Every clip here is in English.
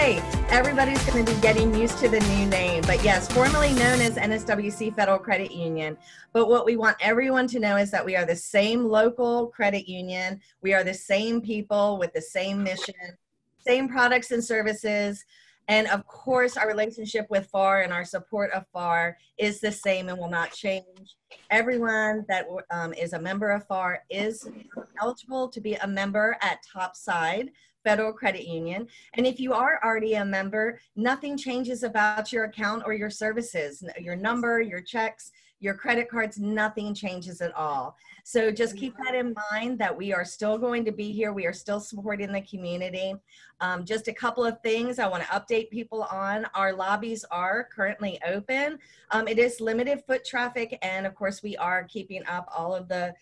okay. Everybody's going to be getting used to the new name. But yes, formerly known as NSWC Federal Credit Union. But what we want everyone to know is that we are the same local credit union. We are the same people with the same mission, same products and services. And of course, our relationship with FAR and our support of FAR is the same and will not change. Everyone that is a member of FAR is eligible to be a member at Topside Federal Credit Union. And if you are already a member, nothing changes about your account or your services, your number, your checks, your credit cards, nothing changes at all. So just keep that in mind that we are still going to be here. We are still supporting the community. Just a couple of things I want to update people on. Our lobbies are currently open. It is limited foot traffic, and of course we are keeping up all of the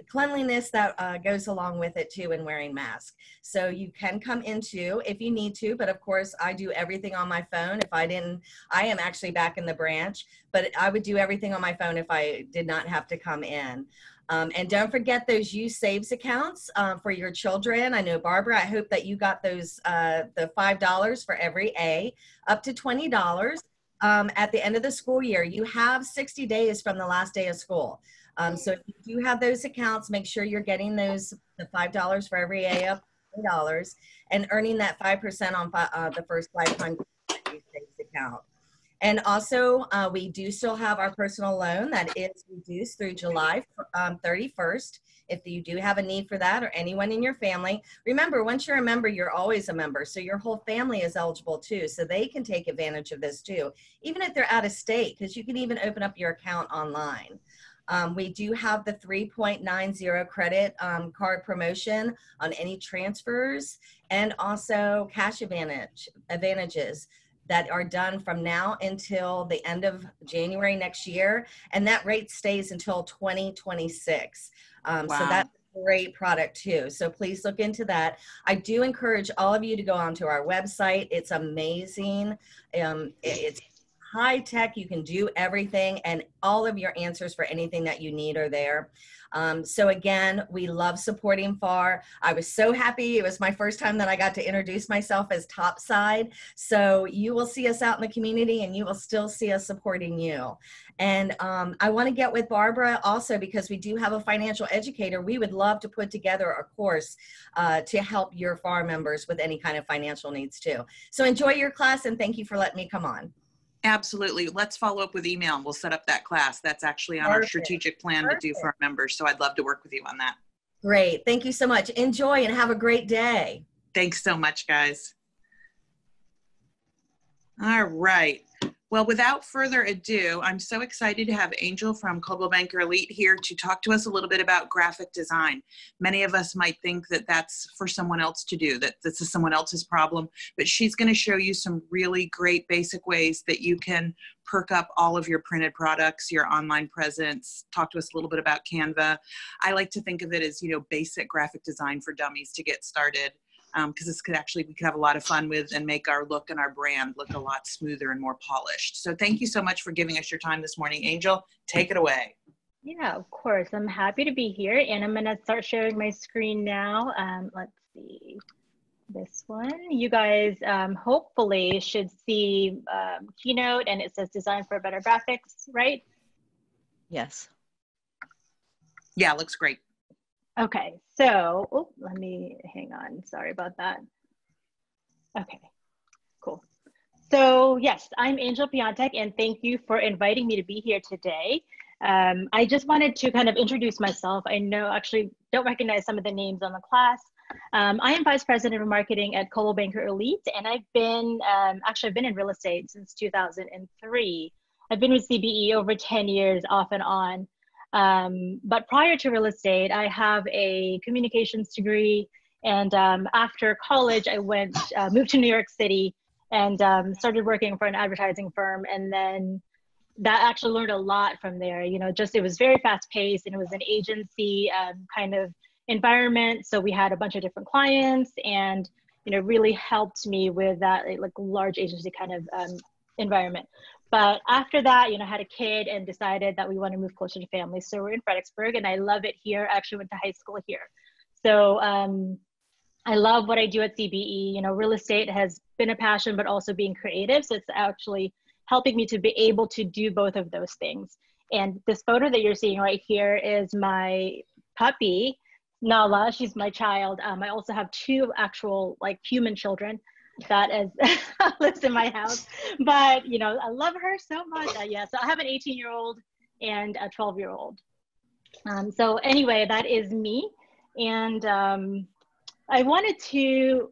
cleanliness that goes along with it too, and wearing masks. So you can come into if you need to, but of course I do everything on my phone. If I didn't, I am actually back in the branch, but I would do everything on my phone if I did not have to come in. And don't forget those Use Saves accounts for your children. I know, Barbara, I hope that you got those, the $5 for every A, up to $20 at the end of the school year. You have 60 days from the last day of school. So if you do have those accounts, make sure you're getting those, the $5 for every A up to $20 and earning that 5% on the first 500 Use Saves account. And also, we do still have our personal loan that is reduced through July 31st. If you do have a need for that or anyone in your family, remember, once you're a member, you're always a member. So your whole family is eligible too. So they can take advantage of this too, even if they're out of state, because you can even open up your account online. We do have the 3.90 credit card promotion on any transfers, and also cash advantages that are done from now until the end of January next year. And that rate stays until 2026. Wow. So that's a great product too. So please look into that. I do encourage all of you to go onto our website. It's amazing. It's high tech. You can do everything, and all of your answers for anything that you need are there. So again, we love supporting FAR. I was so happy. It was my first time that I got to introduce myself as Topside. So you will see us out in the community, and you will still see us supporting you. And I want to get with Barbara also, because we do have a financial educator. We would love to put together a course to help your FAR members with any kind of financial needs too. So enjoy your class, and thank you for letting me come on. Absolutely. Let's follow up with email and we'll set up that class. That's actually on our strategic plan to do for our members. So I'd love to work with you on that. Great. Thank you so much. Enjoy and have a great day. Thanks so much, guys. All right. Well, without further ado, I'm so excited to have Angel from Coldwell Banker Elite here to talk to us a little bit about graphic design. Many of us might think that that's for someone else to do, that this is someone else's problem, but she's going to show you some really great basic ways that you can perk up all of your printed products, your online presence. Talk to us a little bit about Canva. I like to think of it as, you know, basic graphic design for dummies to get started. Because this could actually, we could have a lot of fun with and make our look and our brand look a lot smoother and more polished. So thank you so much for giving us your time this morning. Angel, take it away. Yeah, of course. I'm happy to be here, and I'm going to start sharing my screen now. Let's see this one. You guys hopefully should see Keynote, and it says Design for Better Graphics, right? Yes. Yeah, looks great. Okay, so let me hang on. Sorry about that. Okay, cool. So yes, I'm Angel Piontek, and thank you for inviting me to be here today. I just wanted to kind of introduce myself. I know actually don't recognize some of the names on the class. I am Vice President of Marketing at Coldwell Banker Elite, and I've been actually I've been in real estate since 2003. I've been with CBE over 10 years off and on. But prior to real estate, I have a communications degree, and after college, I moved to New York City and started working for an advertising firm, and then that actually learned a lot from there. You know, just it was very fast paced, and it was an agency kind of environment, so we had a bunch of different clients, and you know, really helped me with that like large agency kind of environment. But after that, you know, I had a kid and decided that we want to move closer to family. So we're in Fredericksburg, and I love it here. I actually went to high school here. So I love what I do at CBE. You know, real estate has been a passion, but also being creative. So it's actually helping me to be able to do both of those things. And this photo that you're seeing right here is my puppy, Nala. She's my child. I also have two actual like human children that is lives in my house. But you know, I love her so much. Yeah, so I have an 18-year-old and a 12-year-old. So anyway, that is me. And I wanted to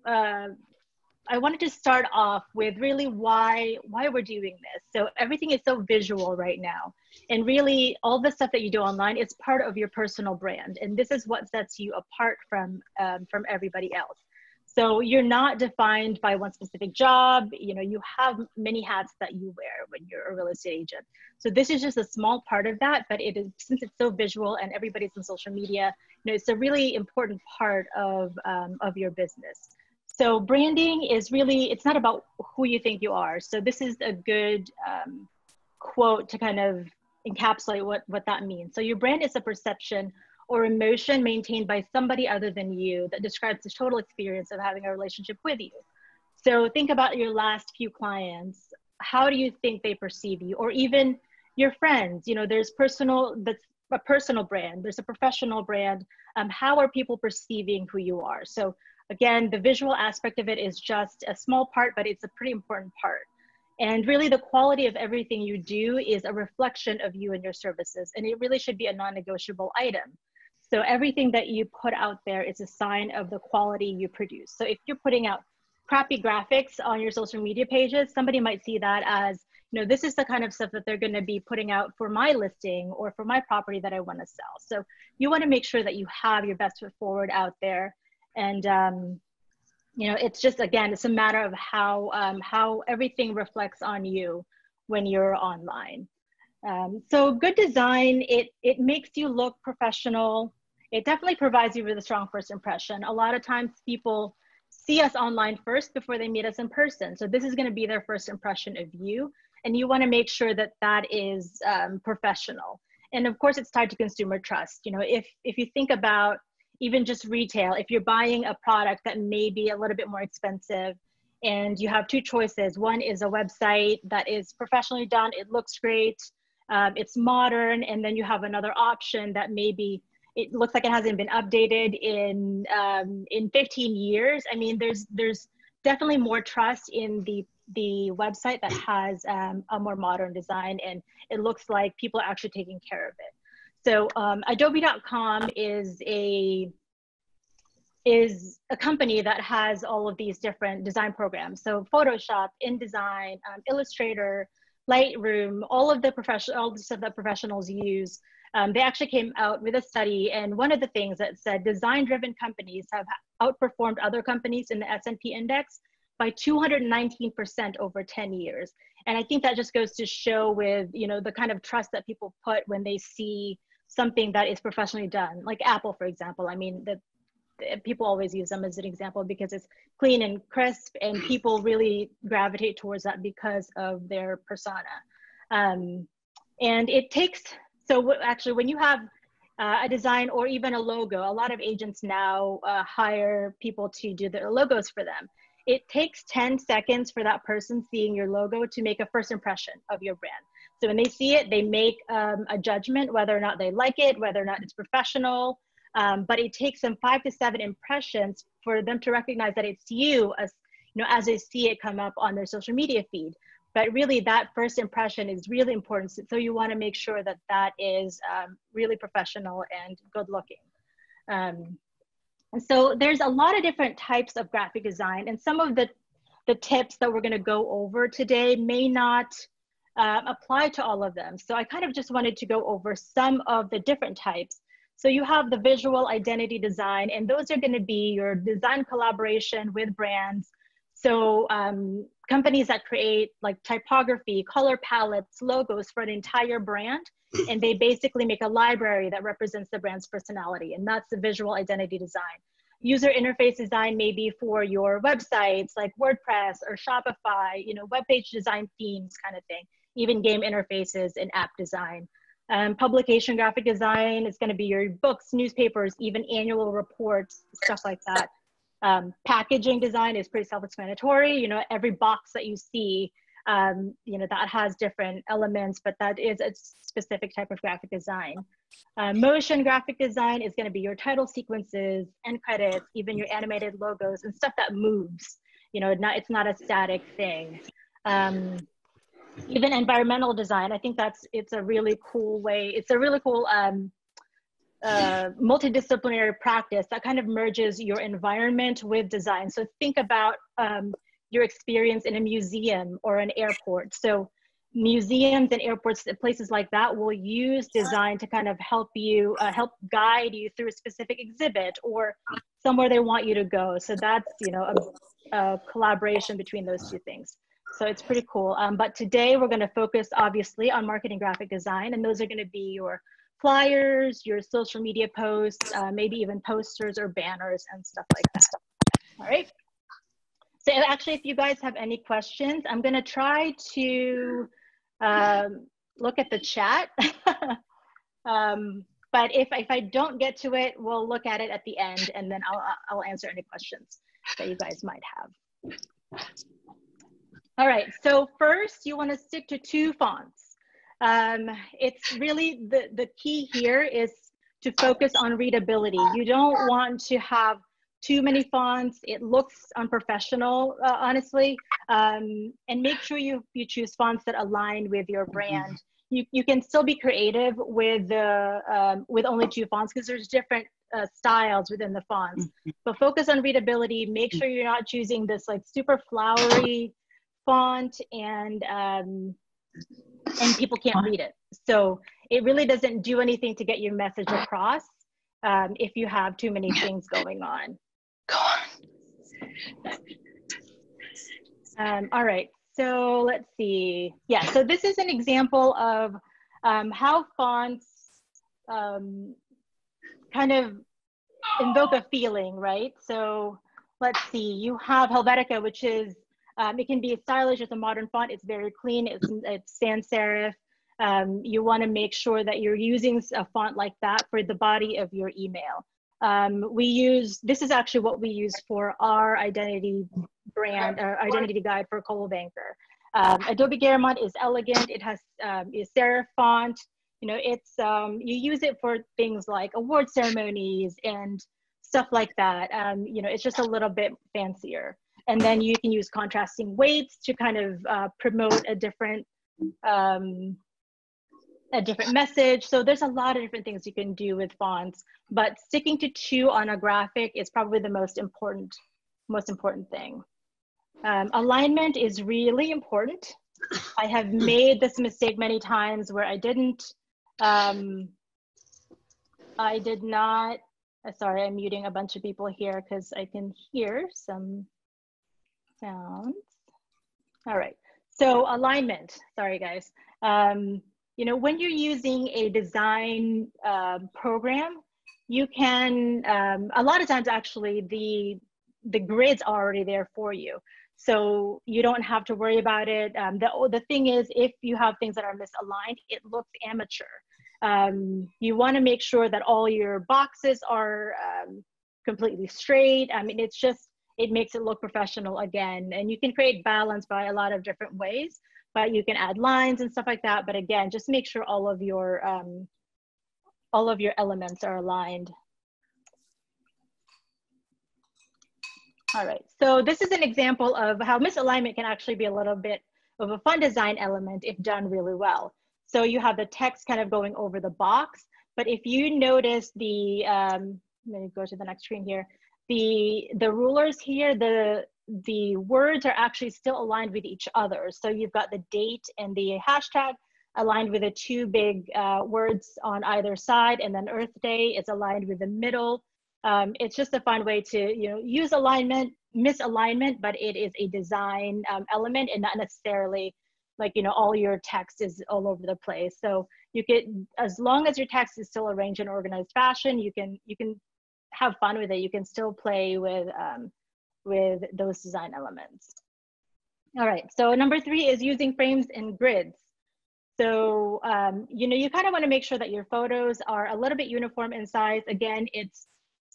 start off with really why we're doing this. So everything is so visual right now, and really all the stuff that you do online is part of your personal brand, and this is what sets you apart from everybody else. So you're not defined by one specific job. You know, you have many hats that you wear when you're a real estate agent. So this is just a small part of that, but it is, since it's so visual and everybody's on social media, you know, it's a really important part of your business. So branding is really, it's not about who you think you are. So this is a good quote to kind of encapsulate what that means. So your brand is a perception or emotion maintained by somebody other than you that describes the total experience of having a relationship with you. So think about your last few clients. How do you think they perceive you? Or even your friends, you know, there's that's a personal brand, there's a professional brand. How are people perceiving who you are? So again, the visual aspect of it is just a small part, but it's a pretty important part. And really the quality of everything you do is a reflection of you and your services. And it really should be a non-negotiable item. So everything that you put out there is a sign of the quality you produce. So if you're putting out crappy graphics on your social media pages, somebody might see that as, you know, this is the kind of stuff that they're going to be putting out for my listing or for my property that I want to sell. So you want to make sure that you have your best foot forward out there. And, you know, it's just, again, it's a matter of how everything reflects on you when you're online. So good design, it makes you look professional. It definitely provides you with a strong first impression. A lot of times people see us online first before they meet us in person. So this is going to be their first impression of you. And you want to make sure that that is professional. And of course, it's tied to consumer trust. You know, if you think about even just retail, if you're buying a product that may be a little bit more expensive and you have two choices, one is a website that is professionally done, it looks great, it's modern, and then you have another option that maybe it looks like it hasn't been updated in 15 years. I mean, there's definitely more trust in the website that has a more modern design, and it looks like people are actually taking care of it. So Adobe.com is a company that has all of these different design programs. So Photoshop, InDesign, Illustrator, Lightroom, all the stuff that professionals use. They actually came out with a study, and one of the things that said design-driven companies have outperformed other companies in the S&P index by 219% over 10 years. And I think that just goes to show with, you know, the kind of trust that people put when they see something that is professionally done, like Apple, for example. I mean, people always use them as an example because it's clean and crisp, and people really gravitate towards that because of their persona. And it takes, so actually when you have a design or even a logo, a lot of agents now hire people to do their logos for them. It takes 10 seconds for that person seeing your logo to make a first impression of your brand. So when they see it, they make a judgment whether or not they like it, whether or not it's professional. But it takes them 5 to 7 impressions for them to recognize that it's you, as you know, as they see it come up on their social media feed. But really, that first impression is really important. So you want to make sure that that is really professional and good looking. And so there's a lot of different types of graphic design, and some of the tips that we're going to go over today may not apply to all of them. So I kind of just wanted to go over some of the different types. So you have the visual identity design, and those are going to be your design collaboration with brands. So companies that create like typography, color palettes, logos for an entire brand, and they basically make a library that represents the brand's personality, and that's the visual identity design. User interface design may be for your websites like WordPress or Shopify, you know, web page design themes kind of thing, even game interfaces and app design. Publication graphic design is going to be your books, newspapers, even annual reports, stuff like that. Packaging design is pretty self-explanatory. You know, every box that you see, you know, that has different elements, but that is a specific type of graphic design. Motion graphic design is going to be your title sequences, end credits, even your animated logos and stuff that moves. You know, it's not a static thing. Even environmental design, I think it's a really cool way. It's a really cool multidisciplinary practice that kind of merges your environment with design. So think about your experience in a museum or an airport. So museums and airports, places like that, will use design to kind of help you, help guide you through a specific exhibit or somewhere they want you to go. So that's, you know, a collaboration between those two things. So it's pretty cool. But today we're going to focus obviously on marketing graphic design, and those are going to be your flyers, your social media posts, maybe even posters or banners and stuff like that. All right. So actually, if you guys have any questions, I'm going to try to look at the chat. But if I don't get to it, we'll look at it at the end, and then I'll answer any questions that you guys might have. All right, so first you want to stick to 2 fonts. It's really, the key here is to focus on readability. You don't want to have too many fonts. It looks unprofessional, honestly. And make sure you choose fonts that align with your brand. You can still be creative with only 2 fonts, because there's different styles within the fonts. But focus on readability. Make sure you're not choosing this like super flowery font and people can't read it. So it really doesn't do anything to get your message across if you have too many things going on. All right, so let's see. Yeah, so this is an example of how fonts kind of invoke a feeling, right? So let's see, you have Helvetica, which is, it can be stylish with a modern font. It's very clean, it's sans serif. You wanna make sure that you're using a font like that for the body of your email. This is actually what we use for our identity brand, our identity guide for Coldwell Banker. Adobe Garamond is elegant. It has a serif font. You know, it's you use it for things like award ceremonies and stuff like that. You know, it's just a little bit fancier. And then you can use contrasting weights to kind of promote a different message. So there's a lot of different things you can do with fonts, but sticking to 2 on a graphic is probably the most important thing. Alignment is really important. I have made this mistake many times where I did not, sorry, I'm muting a bunch of people here because I can hear some sounds. All right, so alignment, sorry guys. You know, when you're using a design program, you can, a lot of times actually the grid's already there for you. So you don't have to worry about it. The thing is, if you have things that are misaligned, it looks amateur. You wanna make sure that all your boxes are completely straight. I mean, it makes it look professional again. And you can create balance by a lot of different ways, but you can add lines and stuff like that. But again, just make sure all of your elements are aligned. All right, so this is an example of how misalignment can actually be a little bit of a fun design element if done really well. So you have the text kind of going over the box, but if you notice let me go to the next screen here, the rulers here, the words are actually still aligned with each other. So you've got the date and the hashtag aligned with the 2 big words on either side, and then Earth Day is aligned with the middle. It's just a fun way to, you know, use misalignment, but it is a design element and not necessarily like, you know, all your text is all over the place. So you can, as long as your text is still arranged in organized fashion, you can have fun with it. You can still play with those design elements. All right, so number 3 is using frames and grids. So, you know, you kind of want to make sure that your photos are a little bit uniform in size. Again, it's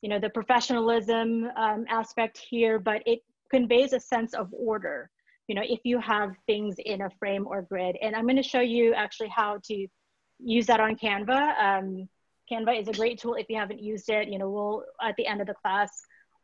you know, the professionalism aspect here, but it conveys a sense of order, you know, if you have things in a frame or grid. And I'm going to show you actually how to use that on Canva. Canva is a great tool if you haven't used it. You know, we'll, at the end of the class,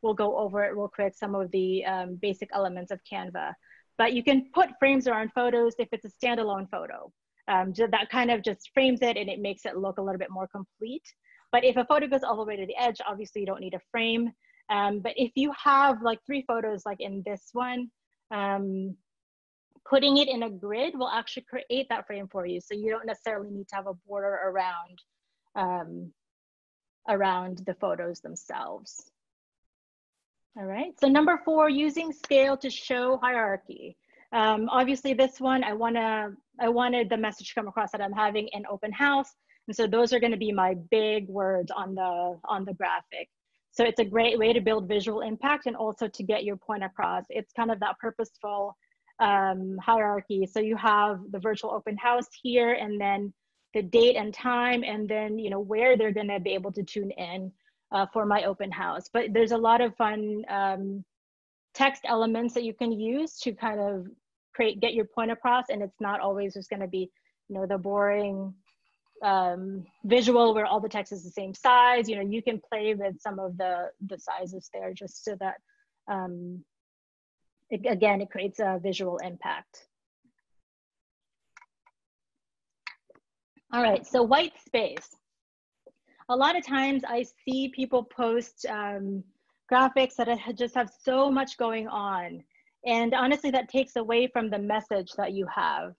we'll go over it real quick, some of the basic elements of Canva. But you can put frames around photos if it's a standalone photo. That kind of just frames it and it makes it look a little bit more complete. But if a photo goes all the way to the edge, obviously you don't need a frame. But if you have like 3 photos, like in this one, putting it in a grid will actually create that frame for you. So you don't necessarily need to have a border around the photos themselves. All right, so number 4, using scale to show hierarchy. Obviously this one, I wanted the message to come across that I'm having an open house. And so those are gonna be my big words on the graphic. So it's a great way to build visual impact and also to get your point across. It's kind of that purposeful hierarchy. So you have the virtual open house here, and then the date and time, and then, you know, where they're gonna be able to tune in for my open house. But there's a lot of fun text elements that you can use to kind of get your point across, and it's not always just gonna be, you know, the boring visual where all the text is the same size. You know, you can play with some of the sizes there just so that, again, it creates a visual impact. All right, so white space. A lot of times I see people post graphics that just have so much going on. And honestly, that takes away from the message that you have.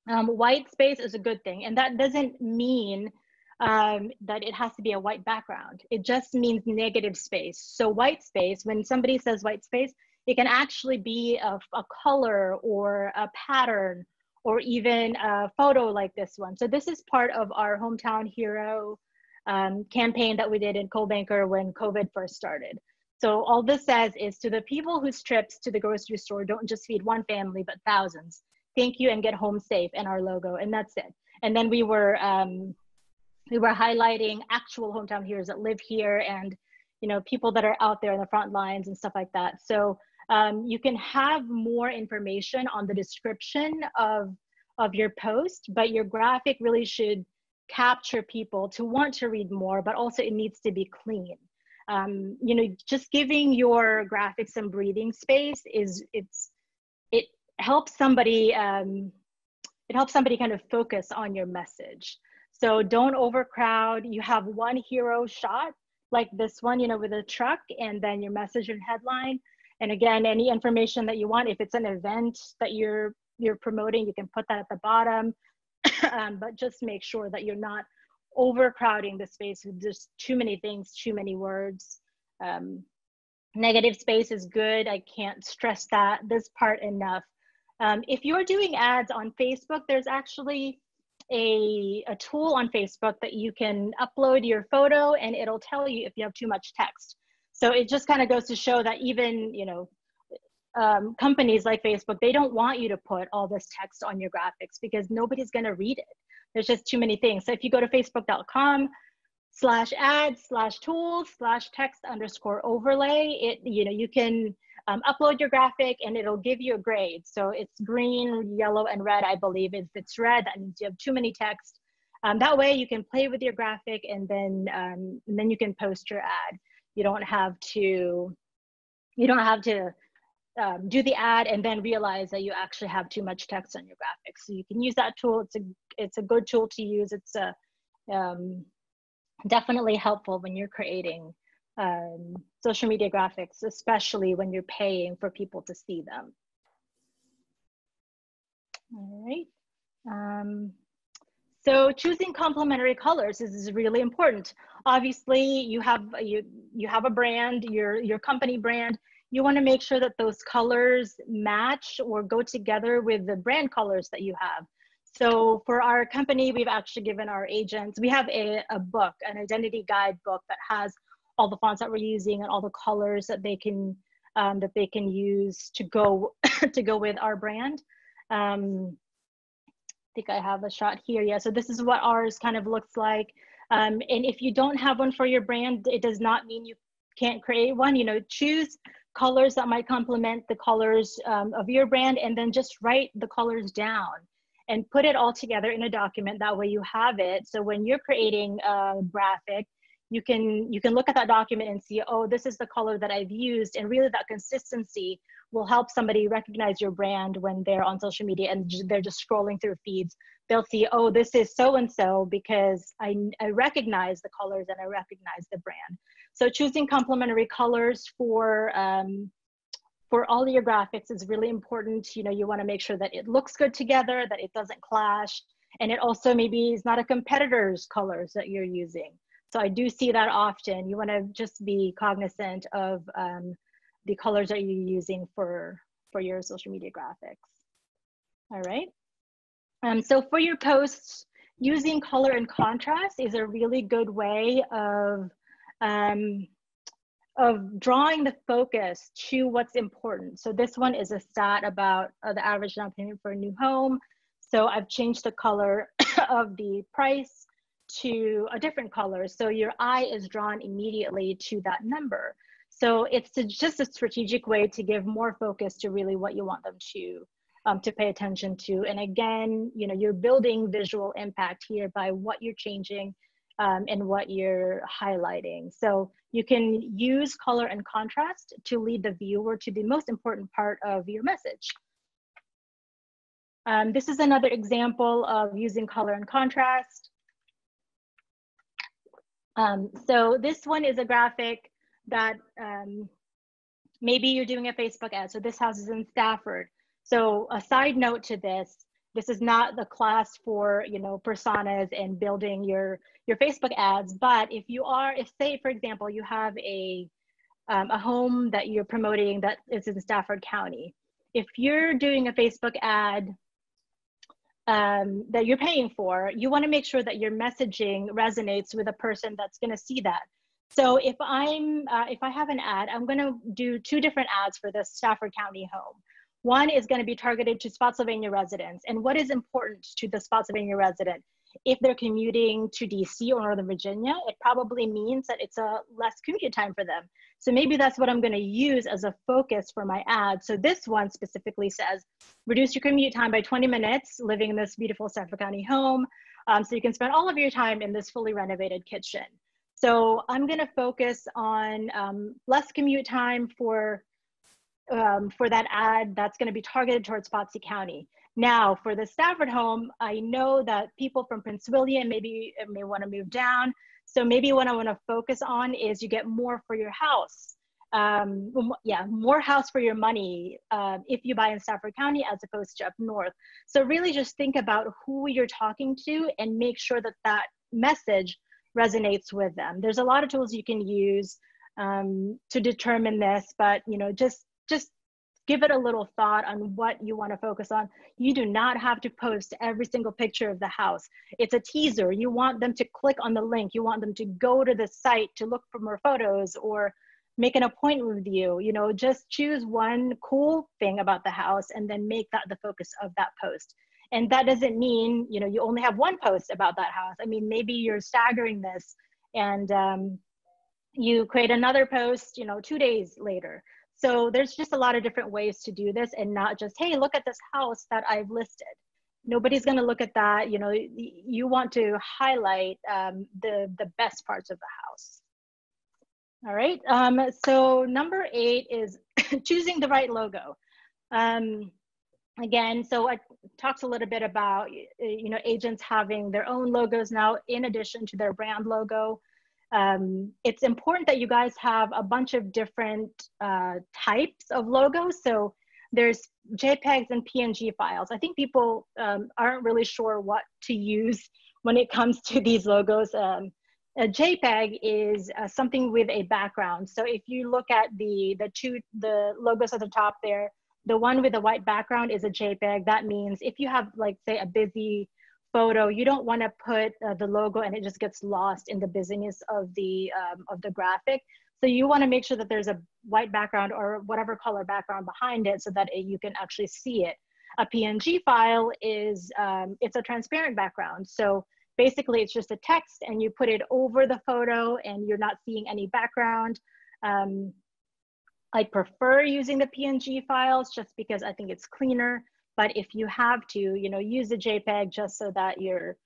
White space is a good thing. And that doesn't mean that it has to be a white background. It just means negative space. So white space, when somebody says white space, it can actually be a color or a pattern or even a photo like this one. So this is part of our Hometown Hero campaign that we did in Coldbanker when COVID first started. So all this says is, to the people whose trips to the grocery store don't just feed one family, but thousands, thank you and get home safe, and our logo, and that's it. And then we were highlighting actual hometown heroes that live here, and, you know, people that are out there in the front lines and stuff like that. So you can have more information on the description of your post, but your graphic really should capture people to want to read more, but also it needs to be clean. You know, just giving your graphics some breathing space it helps somebody kind of focus on your message. So don't overcrowd. You have one hero shot like this one, you know, with a truck, and then your message and headline. And again, any information that you want, if it's an event that you're promoting, you can put that at the bottom. But just make sure that you're not overcrowding the space with just too many things, too many words. Negative space is good. I can't stress this part enough. If you're doing ads on Facebook, there's actually a tool on Facebook that you can upload your photo and it'll tell you if you have too much text. So it just kind of goes to show that even, you know, companies like Facebook, they don't want you to put all this text on your graphics because nobody's going to read it. There's just too many things. So if you go to facebook.com/ads/tools/text_overlay, you know, you can upload your graphic and it'll give you a grade. So it's green, yellow, and red, I believe. If it's red, that means you have too many text. That way you can play with your graphic, and then you can post your ad. You don't have to do the ad and then realize that you actually have too much text on your graphics. So you can use that tool. It's a good tool to use. It's definitely helpful when you're creating social media graphics, especially when you're paying for people to see them. All right. So choosing complementary colors is really important. Obviously, you have a brand, your company brand. You want to make sure that those colors match or go together with the brand colors that you have. So for our company, we've actually given our agents, we have a book, an identity guide book that has all the fonts that we're using and all the colors that they can use to go to go with our brand. I think I have a shot here. Yeah, so this is what ours kind of looks like. And if you don't have one for your brand, it does not mean you can't create one. You know, choose colors that might complement the colors of your brand, and then just write the colors down and put it all together in a document. That way you have it. So when you're creating a graphic, you can look at that document and see, oh, this is the color that I've used. And really that consistency will help somebody recognize your brand when they're on social media and they're just scrolling through feeds. They'll see, oh, this is so-and-so because I recognize the colors and I recognize the brand. So choosing complementary colors for all of your graphics is really important. You know, you want to make sure that it looks good together, that it doesn't clash, and it also maybe is not a competitor's colors that you're using. So I do see that often. You want to just be cognizant of the colors that you're using for your social media graphics. All right. So for your posts, using color and contrast is a really good way of drawing the focus to what's important. So this one is a stat about the average down payment for a new home. So I've changed the color of the price to a different color. So your eye is drawn immediately to that number. So it's just a strategic way to give more focus to really what you want them to pay attention to. And again, you know, you're building visual impact here by what you're changing and what you're highlighting. So you can use color and contrast to lead the viewer to the most important part of your message. This is another example of using color and contrast. So this one is a graphic that maybe you're doing a Facebook ad. So this house is in Stafford. So a side note to this is not the class for, you know, personas and building your Facebook ads. But if say, for example, you have a home that you're promoting that is in Stafford County, if you're doing a Facebook ad that you're paying for, you want to make sure that your messaging resonates with a person that's going to see that. So if I have an ad, I'm going to do 2 different ads for this Stafford County home. One is going to be targeted to Spotsylvania residents. And what is important to the Spotsylvania resident? If they're commuting to DC or Northern Virginia, it probably means that it's a less commute time for them. So maybe that's what I'm going to use as a focus for my ad. So this one specifically says, reduce your commute time by 20 minutes living in this beautiful Stafford County home. So you can spend all of your time in this fully renovated kitchen. So I'm going to focus on less commute time for that ad that's going to be targeted towards Spotsy County. Now, for the Stafford home, I know that people from Prince William may want to move down. So maybe what I want to focus on is you get more for your house. Yeah, more house for your money if you buy in Stafford County as opposed to up north. So really just think about who you're talking to and make sure that that message resonates with them. There's a lot of tools you can use to determine this, but you know, just give it a little thought on what you want to focus on. You do not have to post every single picture of the house. It's a teaser. You want them to click on the link. You want them to go to the site to look for more photos or make an appointment with you. You know, just choose one cool thing about the house and then make that the focus of that post. And that doesn't mean, you know, you only have one post about that house. I mean, maybe you're staggering this and you create another post, you know, 2 days later. So there's just a lot of different ways to do this and not just, hey, look at this house that I've listed. Nobody's going to look at that. You know, you want to highlight the best parts of the house. All right. So number 8 is choosing the right logo. Again, so I talked a little bit about, you know, agents having their own logos now in addition to their brand logo. It's important that you guys have a bunch of different types of logos. So there's JPEGs and PNG files. I think people aren't really sure what to use when it comes to these logos. A JPEG is something with a background. So if you look at the logos at the top there, the one with the white background is a JPEG. That means if you have, like, say, a busy photo, you don't want to put the logo and it just gets lost in the busyness of the graphic. So you want to make sure that there's a white background or whatever color background behind it so that you can actually see it. A PNG file is, it's a transparent background. So basically it's just a text and you put it over the photo and you're not seeing any background. I prefer using the PNG files just because I think it's cleaner, but if you have to, use the JPEG just so that your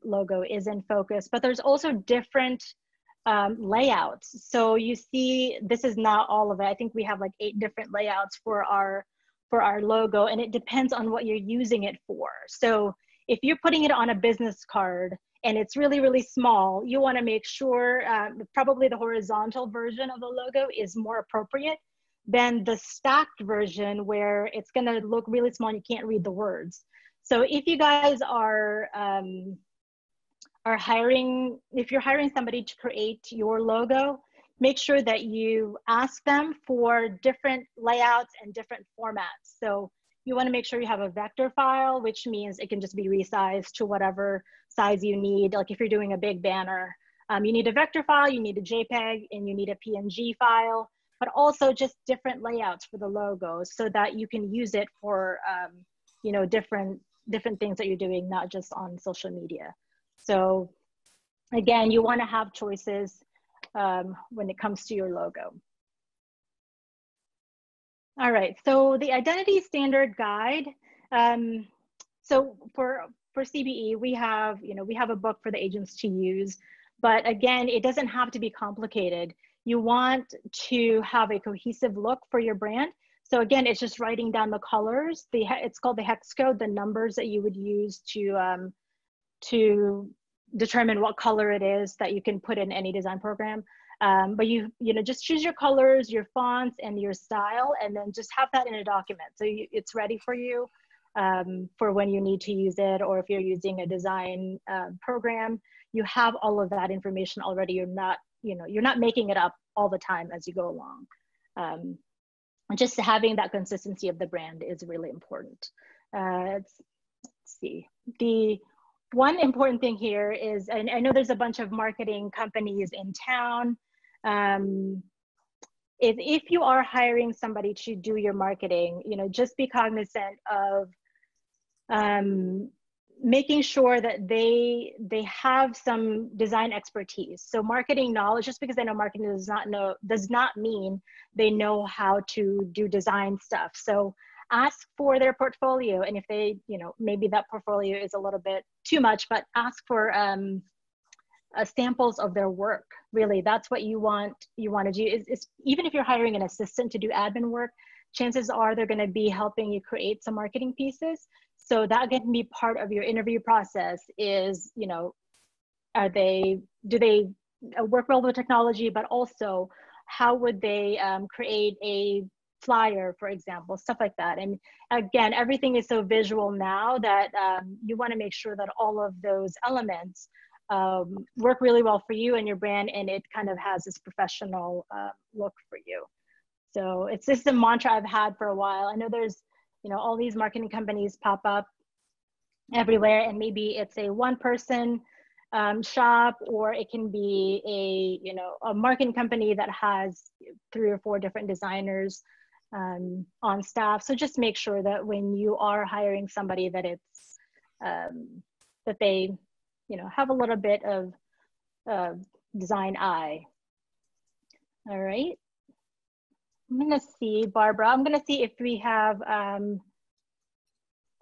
logo is in focus. But there's also different layouts. So you see, this is not all of it. I think we have like 8 different layouts for our logo, and it depends on what you're using it for. So if you're putting it on a business card and it's really, really small, you want to make sure probably the horizontal version of the logo is more appropriate than the stacked version where it's going to look really small and you can't read the words. So if you guys are hiring, if you're hiring somebody to create your logo, make sure that you ask them for different layouts and different formats. So you want to make sure you have a vector file, which means it can just be resized to whatever size you need. Like if you're doing a big banner, you need a vector file, you need a JPEG, and you need a PNG file, but also just different layouts for the logos so that you can use it for different things that you're doing, not just on social media. So again, you want to have choices when it comes to your logo. All right, so the identity standard guide. So for CBE, we have a book for the agents to use, but again, it doesn't have to be complicated. You want to have a cohesive look for your brand. So again, it's just writing down the colors. It's called the hex code, the numbers that you would use to determine what color it is that you can put in any design program. But just choose your colors, your fonts, and your style, and then just have that in a document. So it's ready for you for when you need to use it, or if you're using a design program, you have all of that information already. You're not making it up all the time as you go along. Just having that consistency of the brand is really important. Let's see. The one important thing here is, and I know there's a bunch of marketing companies in town. If you are hiring somebody to do your marketing, just be cognizant of making sure that they have some design expertise. So marketing knowledge, just because they know marketing does not mean they know how to do design stuff. So ask for their portfolio, and if they, maybe that portfolio is a little bit too much, but ask for samples of their work. Really, that's what you want to do. Is even if you're hiring an assistant to do admin work, chances are they're going to be helping you create some marketing pieces. So that can be part of your interview process. Is do they work well with technology, but also how would they create a flyer, for example, stuff like that. And again, everything is so visual now that you want to make sure that all of those elements work really well for you and your brand, and it kind of has this professional look for you. So it's just a mantra I've had for a while. I know there's all these marketing companies pop up everywhere, and maybe it's a one-person shop, or it can be a marketing company that has 3 or 4 different designers on staff. So just make sure that when you are hiring somebody that it's that they have a little bit of design eye. All right, I'm gonna see, Barbara, I'm gonna see if we have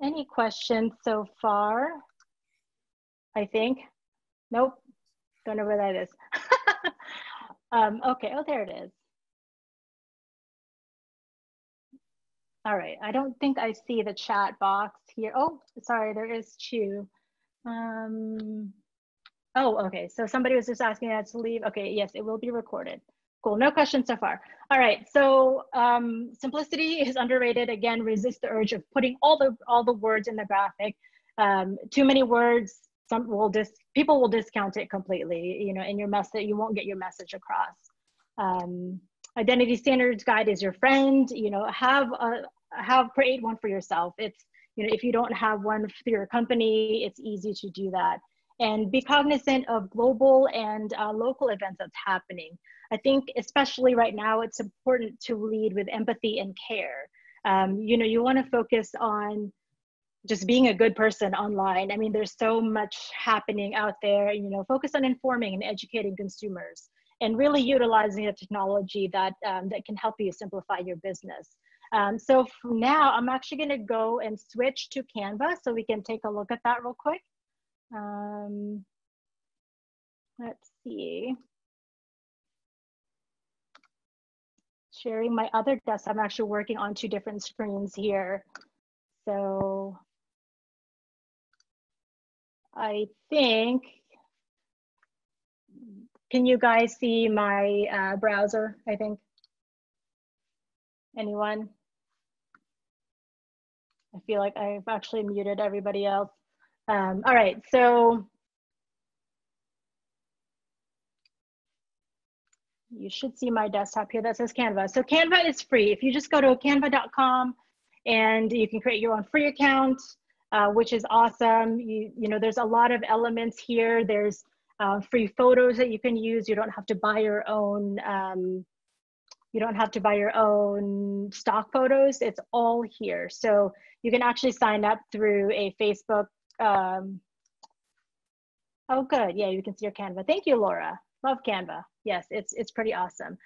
any questions so far. I think, nope, don't know where that is. Okay, oh, there it is. All right, I don't think I see the chat box here. Oh, sorry, there is 2. Oh, okay, so somebody was just asking us to leave. Okay, yes, it will be recorded. Cool, no questions so far. All right, so simplicity is underrated. Again, resist the urge of putting all the words in the graphic. Too many words, people will discount it completely, in your message. You won't get your message across. Identity standards guide is your friend. Create one for yourself. It's, if you don't have one for your company, it's easy to do that. And be cognizant of global and local events that's happening. I think especially right now, it's important to lead with empathy and care. You want to focus on just being a good person online. I mean, there's so much happening out there, you know, focus on informing and educating consumers and really utilizing the technology that, that can help you simplify your business. So for now, I'm actually gonna go and switch to Canva so we can take a look at that real quick. Let's see. Sharing my other desk. I'm actually working on 2 different screens here. So I think, can you guys see my browser, I think? Anyone? I feel like I've actually muted everybody else. All right, so you should see my desktop here that says Canva. So Canva is free. If you just go to canva.com and you can create your own free account, which is awesome. You know, there's a lot of elements here. There's free photos that you can use. You don't have to buy your own. You don't have to buy your own stock photos. It's all here. So you can actually sign up through a Facebook. Oh, good. Yeah, you can see your Canva. Thank you, Laura. Love Canva. Yes, it's pretty awesome.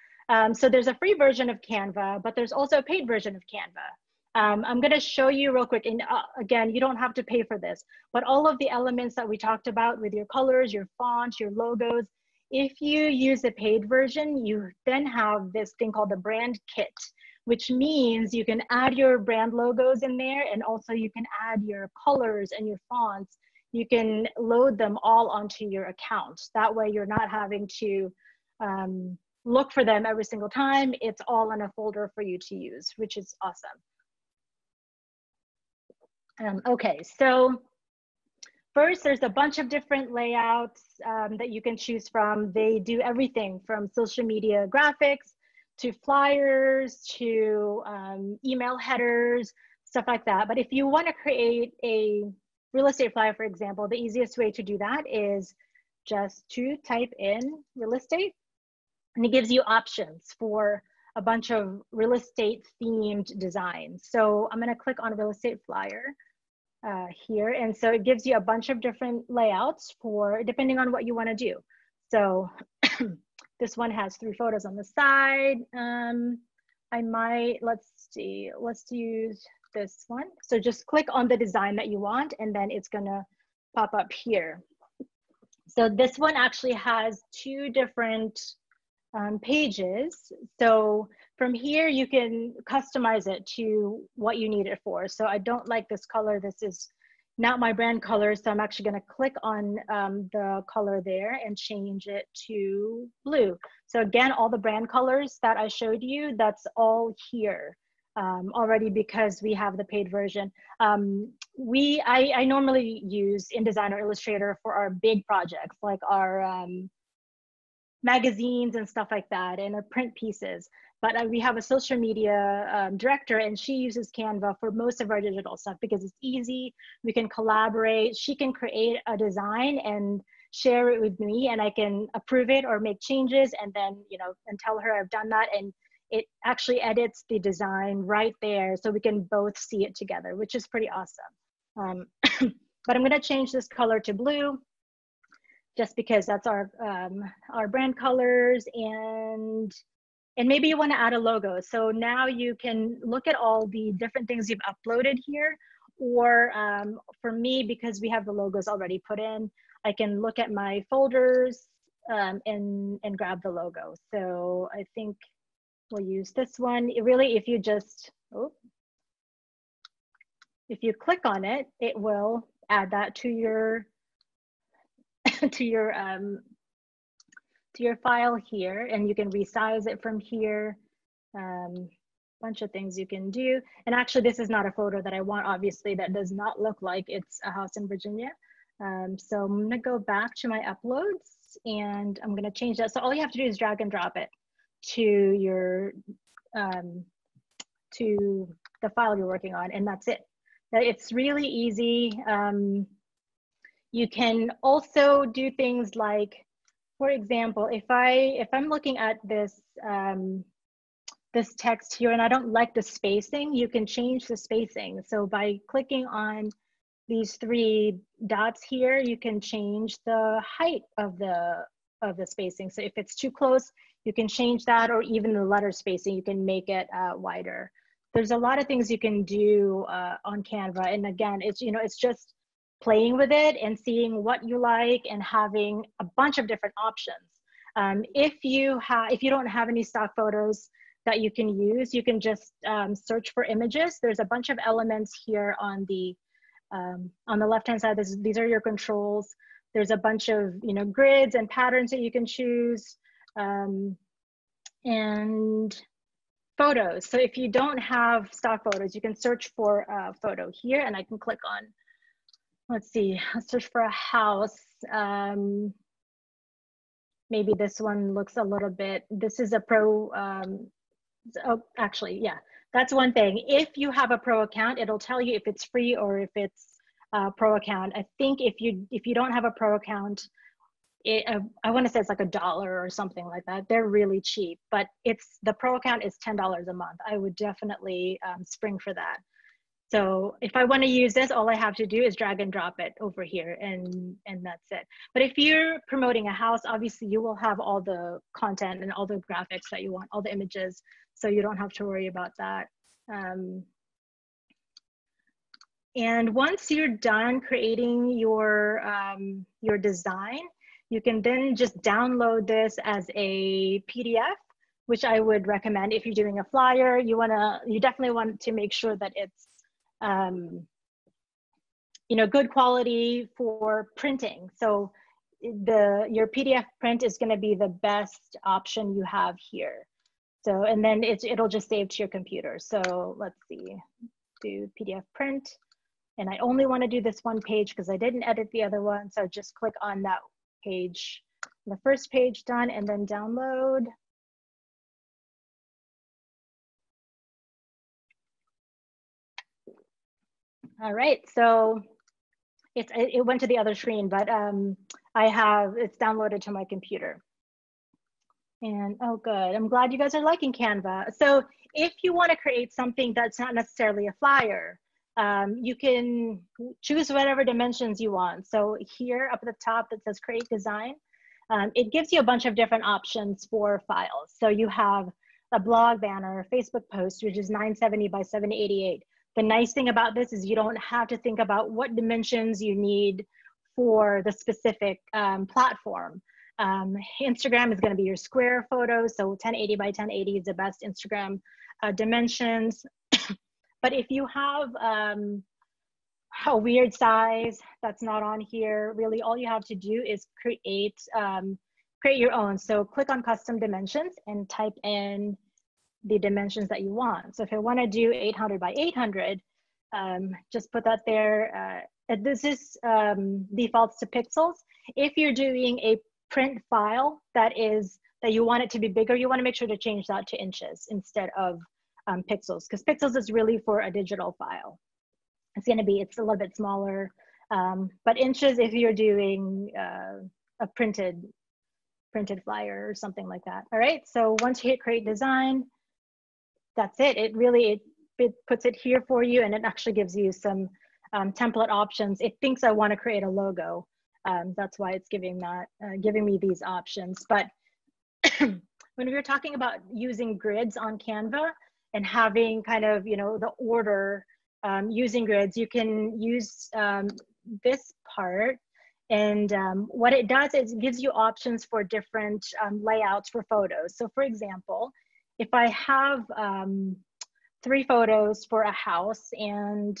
So there's a free version of Canva, but there's also a paid version of Canva. I'm going to show you real quick. And again, you don't have to pay for this, but all of the elements that we talked about with your colors, your fonts, your logos, if you use the paid version, you then have this thing called the brand kit, which means you can add your brand logos in there. And also you can add your colors and your fonts. You can load them all onto your account. That way you're not having to look for them every single time. It's all in a folder for you to use, which is awesome. Okay, so first there's a bunch of different layouts that you can choose from. They do everything from social media graphics to flyers to email headers, stuff like that. But if you want to create a real estate flyer, for example, the easiest way to do that is just to type in real estate, and it gives you options for a bunch of real estate themed designs. So I'm going to click on real estate flyer here. And so it gives you a bunch of different layouts for depending on what you want to do. So this one has 3 photos on the side. I might, let's see, let's use this one. So just click on the design that you want, and then it's gonna pop up here. So this one actually has 2 different pages. So from here, you can customize it to what you need it for. So I don't like this color. This is not my brand color. So I'm actually gonna click on the color there and change it to blue. So again, all the brand colors that I showed you, that's all here already because we have the paid version. I normally use InDesign or Illustrator for our big projects, like our magazines and stuff like that, and our print pieces. But we have a social media director, and she uses Canva for most of our digital stuff because it's easy. We can collaborate. She can create a design and share it with me, and I can approve it or make changes, and then, you know, and tell her I've done that, and it actually edits the design right there, so we can both see it together, which is pretty awesome. But I'm going to change this color to blue, just because that's our brand colors, and maybe you want to add a logo. So now you can look at all the different things you've uploaded here, or for me, because we have the logos already put in, I can look at my folders and grab the logo. So I think we'll use this one. It really, if you just, if you click on it, it will add that to your to your file here, and you can resize it from here. Bunch of things you can do. And actually, this is not a photo that I want, obviously. That does not look like it's a house in Virginia. So I'm gonna go back to my uploads, and I'm gonna change that. So all you have to do is drag and drop it to your to the file you're working on, and that's it. It's really easy. You can also do things like, for example, if I'm looking at this this text here and I don't like the spacing, you can change the spacing. So by clicking on these three dots here, you can change the height of the spacing. So if it's too close, you can change that, or even the letter spacing, you can make it wider. There's a lot of things you can do on Canva. And again, it's just playing with it and seeing what you like and having a bunch of different options. If you don't have any stock photos that you can use, you can just search for images. There's a bunch of elements here on the left-hand side. These are your controls. There's a bunch of grids and patterns that you can choose, and photos. So if you don't have stock photos, you can search for a photo here, and I can click on, let's see, let's search for a house. Maybe this one looks a little bit, this is a pro, oh, actually, yeah, that's one thing. If you have a pro account, it'll tell you if it's free or if it's a pro account. I think if you don't have a pro account, I want to say it's like $1 or something like that. They're really cheap, but the pro account is $10 a month. I would definitely spring for that. So if I want to use this, all I have to do is drag and drop it over here, and that's it. But if you're promoting a house, obviously you will have all the content and all the graphics that you want, all the images, so you don't have to worry about that. And once you're done creating your design, you can then just download this as a PDF, which I would recommend if you're doing a flyer. You definitely want to make sure that it's good quality for printing. So your PDF print is going to be the best option you have here. So, and then it'll just save to your computer. So let's see, do PDF print. And I only want to do this one page because I didn't edit the other one. So just click on that page, the first page done, and then download. All right, so it went to the other screen, but it's downloaded to my computer. And oh, good. I'm glad you guys are liking Canva. So if you want to create something that's not necessarily a flyer, you can choose whatever dimensions you want. So here up at the top that says create design, it gives you a bunch of different options for files. So you have a blog banner, Facebook post, which is 970 by 788. The nice thing about this is you don't have to think about what dimensions you need for the specific platform. Instagram is going to be your square photo, so 1080 by 1080 is the best Instagram dimensions. But if you have a weird size that's not on here, really all you have to do is create your own. So click on custom dimensions and type in the dimensions that you want. So if I want to do 800 by 800, just put that there. This is defaults to pixels. If you're doing a print file that you want it to be bigger, you want to make sure to change that to inches instead of pixels, because pixels is really for a digital file. It's a little bit smaller, but inches if you're doing a printed flyer or something like that. All right, so once you hit create design, that's it. It puts it here for you, and it actually gives you some template options. It thinks I want to create a logo. That's why it's giving me these options. But when we were talking about using grids on Canva and having kind of, the order using grids, you can use this part. And what it does is it gives you options for different layouts for photos. So for example, if I have 3 photos for a house and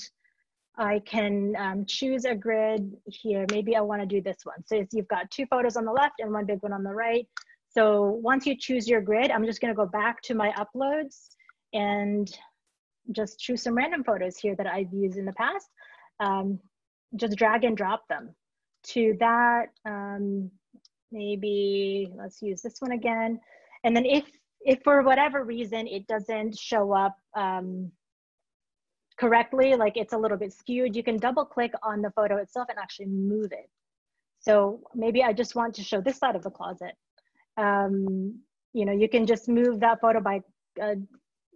I can choose a grid here, maybe I want to do this one. So you've got 2 photos on the left and 1 big one on the right. So once you choose your grid, I'm just going to go back to my uploads and just choose some random photos here that I've used in the past. Just drag and drop them to that. Maybe let's use this one again. And then if for whatever reason it doesn't show up correctly, like it's a little bit skewed, you can double click on the photo itself and actually move it. So maybe I just want to show this side of the closet. You can just move that photo by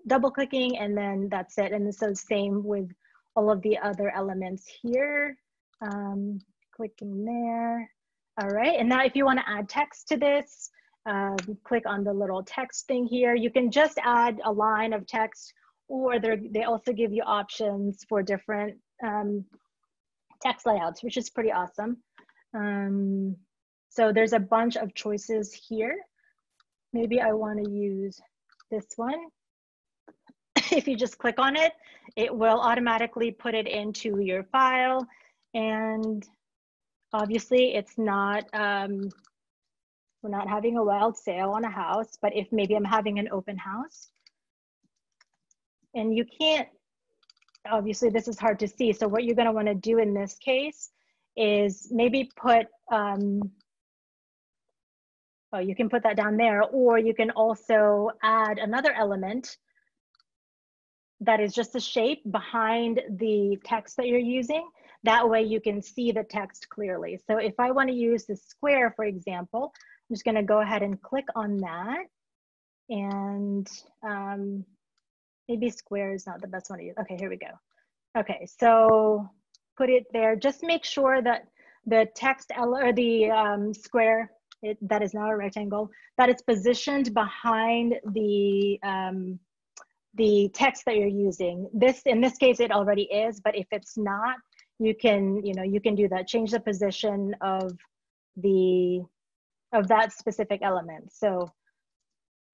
double clicking, and then that's it. And so same with all of the other elements here. Click in there. All right, and now if you want to add text to this, click on the little text thing here. You can just add a line of text, or they also give you options for different text layouts, which is pretty awesome. So there's a bunch of choices here. Maybe I want to use this one. If you just click on it, it will automatically put it into your file. And obviously it's not, we're not having a wild sale on a house, but if maybe I'm having an open house, and you can't, obviously this is hard to see. So what you're gonna wanna do in this case is maybe put, oh, you can put that down there, or you can also add another element that is just a shape behind the text that you're using. That way you can see the text clearly. So if I want to use the square, for example, I'm just going to go ahead and click on that. And maybe square is not the best one to use. Okay, here we go. Okay, so put it there. Just make sure that the text or the square, that is now a rectangle, that it's positioned behind the text that you're using. In this case, it already is, but if it's not, you can do that. Change the position of that specific element. So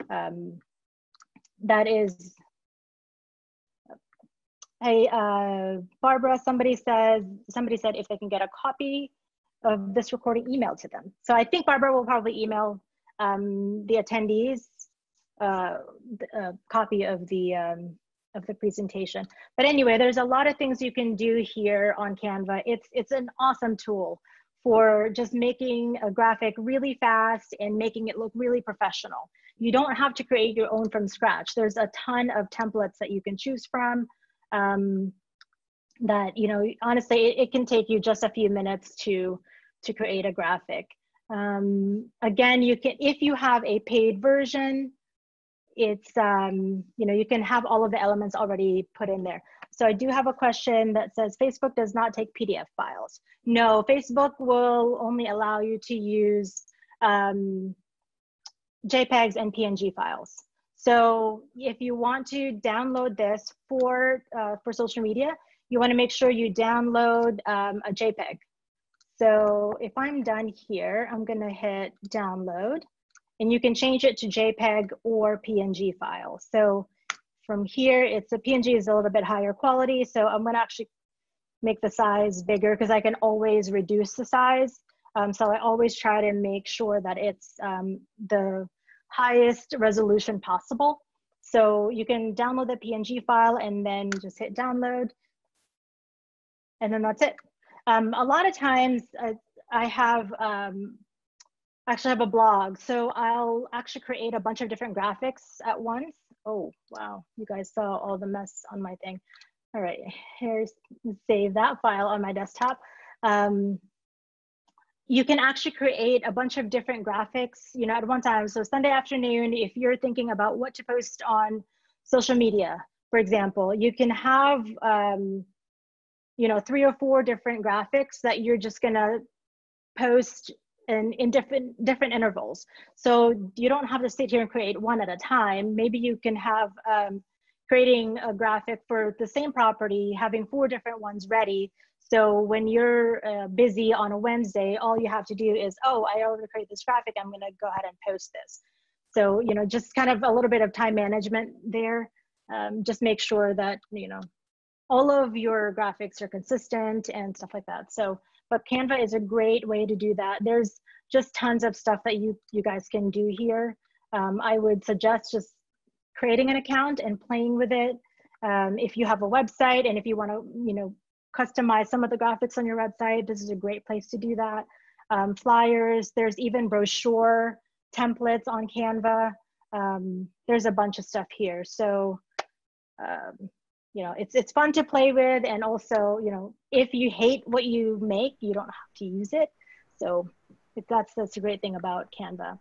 that is, hey, Barbara, somebody said if they can get a copy of this recording emailed to them. So I think Barbara will probably email the attendees a copy of the presentation. But anyway, there's a lot of things you can do here on Canva. It's an awesome tool for just making a graphic really fast and making it look really professional. You don't have to create your own from scratch. There's a ton of templates that you can choose from that, honestly, it can take you just a few minutes to create a graphic. Again, you can, if you have a paid version, it's, you can have all of the elements already put in there. So I do have a question that says Facebook does not take PDF files. No, Facebook will only allow you to use JPEGs and PNG files. So if you want to download this for social media, you want to make sure you download a JPEG. So if I'm done here, I'm going to hit download. And you can change it to JPEG or PNG file. So from here, it's a PNG is a little bit higher quality. So I'm going to actually make the size bigger because I can always reduce the size. So I always try to make sure that it's the highest resolution possible. So you can download the PNG file and then just hit download. And then that's it. A lot of times I have, actually have a blog. So I'll actually create a bunch of different graphics at once. Oh, wow. You guys saw all the mess on my thing. All right, here's, save that file on my desktop. You can actually create a bunch of different graphics, at one time. So Sunday afternoon, if you're thinking about what to post on social media, for example, you can have, 3 or 4 different graphics that you're just gonna post in different intervals. So you don't have to sit here and create one at a time. Maybe you can have creating a graphic for the same property, having 4 different ones ready. So when you're busy on a Wednesday, all you have to do is, oh, I already created this graphic, I'm gonna go ahead and post this. So, just kind of a little bit of time management there. Just make sure that, all of your graphics are consistent and stuff like that. So, but Canva is a great way to do that. There's just tons of stuff that you guys can do here. I would suggest just creating an account and playing with it. If you have a website and if you want to, customize some of the graphics on your website, this is a great place to do that. Flyers, there's even brochure templates on Canva. There's a bunch of stuff here. So, it's fun to play with, and also, if you hate what you make, you don't have to use it. So that's a great thing about Canva.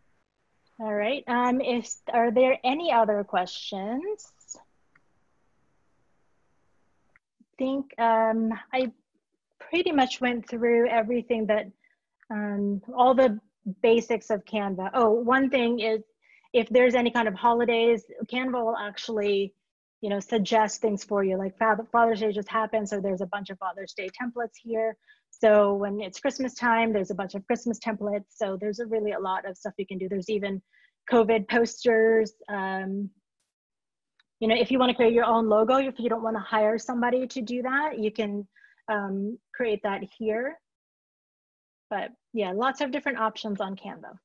All right, are there any other questions? I think I pretty much went through everything that, all the basics of Canva. Oh, one thing is, if there's any kind of holidays, Canva will actually, you know, suggest things for you. Like Father's Day just happened, so there's a bunch of Father's Day templates here. So when it's Christmas time, there's a bunch of Christmas templates. So there's really a lot of stuff you can do. There's even COVID posters. You know, if you want to create your own logo, if you don't want to hire somebody to do that, you can create that here. But yeah, lots of different options on Canva.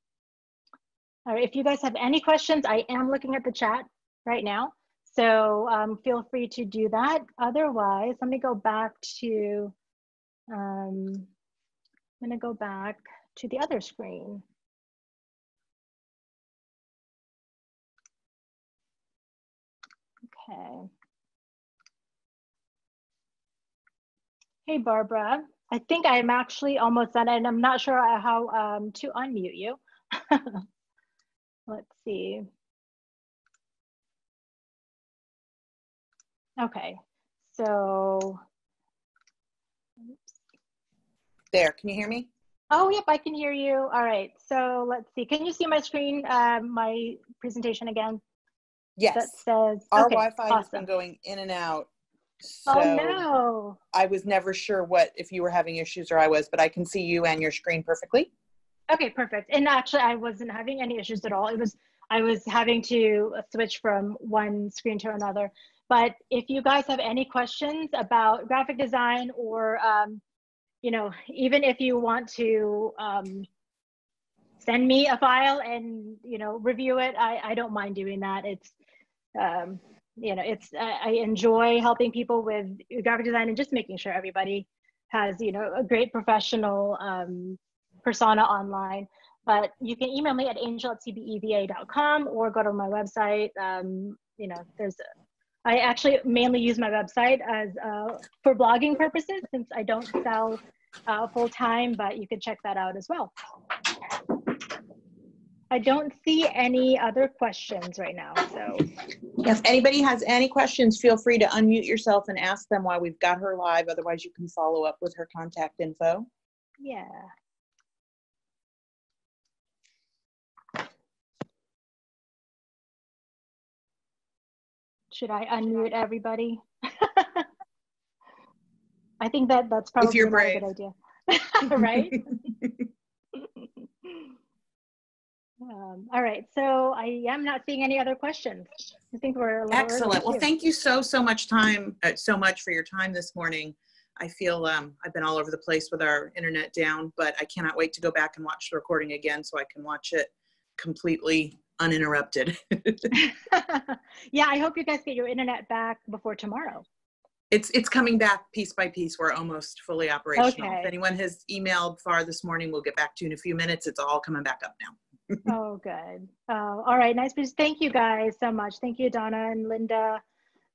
All right, if you guys have any questions, I am looking at the chat right now. So feel free to do that. Otherwise, let me go back to, I'm gonna go back to the other screen. Okay. Hey, Barbara. I think I'm actually almost done, and I'm not sure how to unmute you. Let's see. Okay, so. There, can you hear me? Oh, yep, I can hear you. All right, so let's see. Can you see my screen, my presentation again? Yes. That says, Our okay, Wi-Fi has been awesome. going in and out. So Oh no. I was never sure if you were having issues or I was, but I can see you and your screen perfectly. Okay, perfect. And actually, I wasn't having any issues at all. I was having to switch from one screen to another. But if you guys have any questions about graphic design, or you know, even if you want to send me a file and, you know, review it, I don't mind doing that. It's you know, I enjoy helping people with graphic design and just making sure everybody has, you know, a great professional persona online. But you can email me at angel@cbeva.com or go to my website. You know, I actually mainly use my website as for blogging purposes, since I don't sell full time, but you can check that out as well. I don't see any other questions right now, so. If anybody has any questions, feel free to unmute yourself and ask them while we've got her live. Otherwise, you can follow up with her contact info. Yeah. Should I unmute everybody? I think that's probably if you're not brave. a good idea, right? All right, so I am not seeing any other questions. I think we're a little Excellent. early, Well, thank you so much for your time this morning. I feel I've been all over the place with our internet down, but I cannot wait to go back and watch the recording again so I can watch it completely uninterrupted. Yeah, I hope you guys get your internet back before tomorrow. It's coming back piece by piece. We're almost fully operational. Okay. If anyone has emailed far this morning, we'll get back to you in a few minutes. It's all coming back up now. Oh, good. All right, nice. Thank you guys so much. Thank you, Donna and Linda.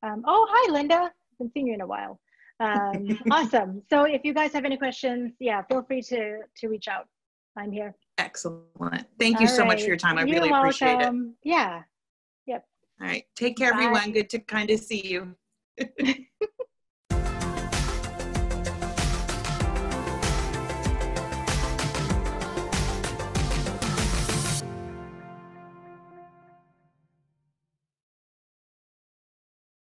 Oh, hi, Linda. Been seeing you in a while. Awesome. So if you guys have any questions, yeah, feel free to reach out. I'm here. Excellent. Thank you so much for your time. I really appreciate it. Yeah. Yep. All right. Take care, Bye. everyone. Good to kind of see you.